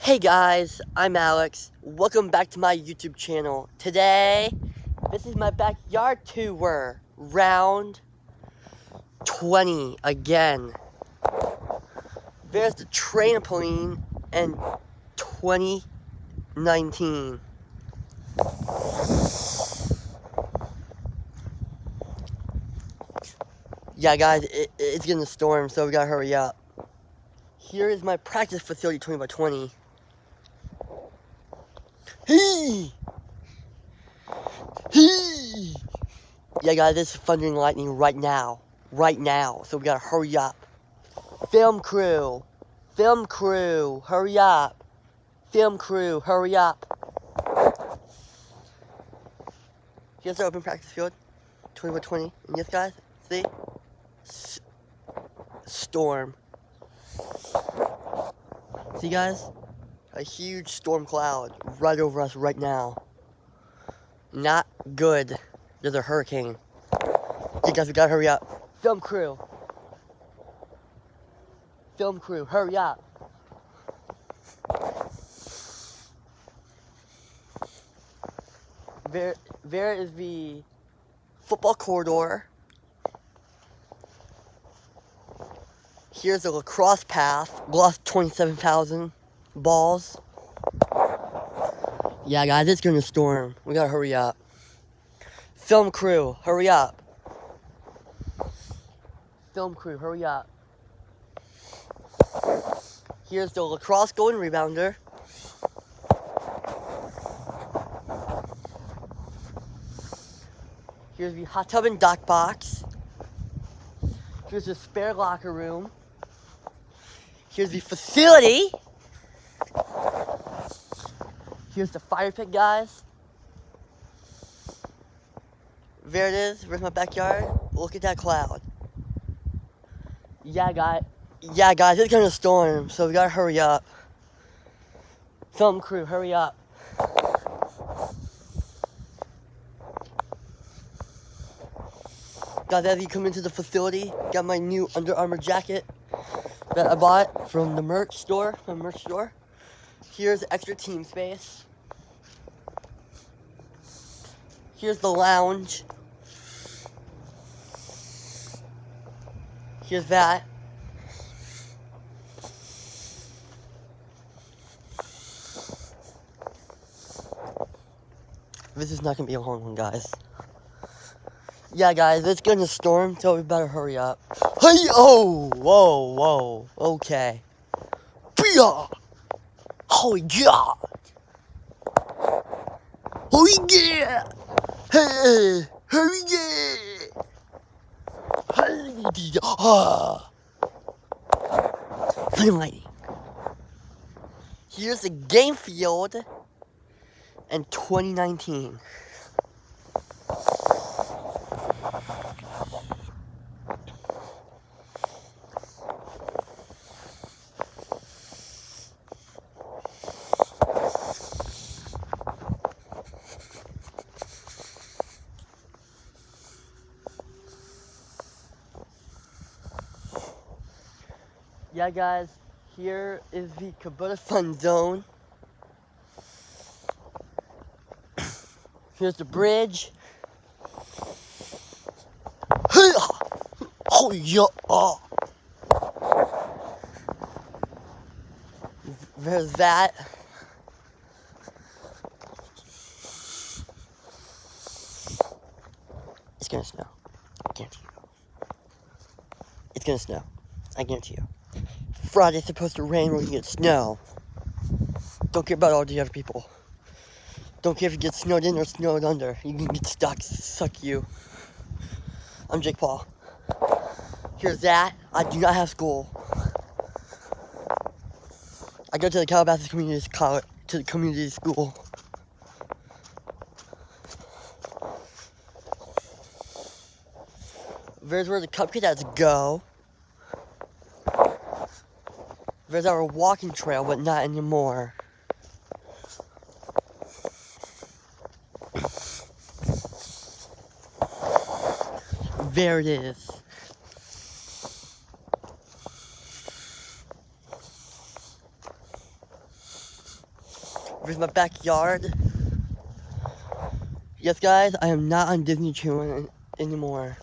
Hey guys, I'm Alex. Welcome back to my YouTube channel. Today, this is my backyard tour. Round 20 again. There's the trampoline in 2019. Yeah guys, it's gonna storm, so we gotta hurry up. Here is my practice facility 20 by 20. Hee! Hee! Yeah guys, it's thunder and lightning right now. Right now, so we gotta hurry up. Film crew, hurry up. Film crew, hurry up. Here's the open practice field, 20 by 20. And yes guys, see? Storm. See guys? A huge storm cloud right over us right now. Not good. There's a hurricane. You guys, we gotta hurry up. Film crew, hurry up. There is the football corridor. Here's the lacrosse path. Lost 27,000 balls. Yeah, guys, it's gonna storm. We gotta hurry up. Film crew, hurry up. Film crew, hurry up. Here's the lacrosse golden rebounder. Here's the hot tub and dock box. Here's the spare locker room. Here's the facility. Here's the fire pit, guys. There it is. There's my backyard. Look at that cloud. Yeah, guys, it's gonna storm, so we gotta hurry up. Film crew, hurry up. Guys, as you come into the facility, got my new Under Armour jacket that I bought from the merch store. Here's extra team space. Here's the lounge. Here's that. This is not gonna be a long one, guys. Yeah, guys, it's gonna storm, so we better hurry up. Hey, oh, whoa, okay. Bia! Oh, God! Oh, yeah! Hey, hurry, yeah! Flame lighting. Here's the game field in 2019. Yeah, guys, here is the Kubota Fun Zone. Here's the bridge. Oh, yeah. There's that. It's gonna snow. I guarantee you. It's gonna snow. I guarantee you. Friday's supposed to rain, we're gonna get snow. Don't care about all the other people. Don't care if you get snowed in or snowed under. You can get stuck. Suck you. I'm Jake Paul. Here's that. I do not have school. I go to the Calabasas community college, to the community school. There's where the cupcake ads go. There's our walking trail, but not anymore. There it is. Here's my backyard. Yes, guys, I am not on Disney Channel anymore.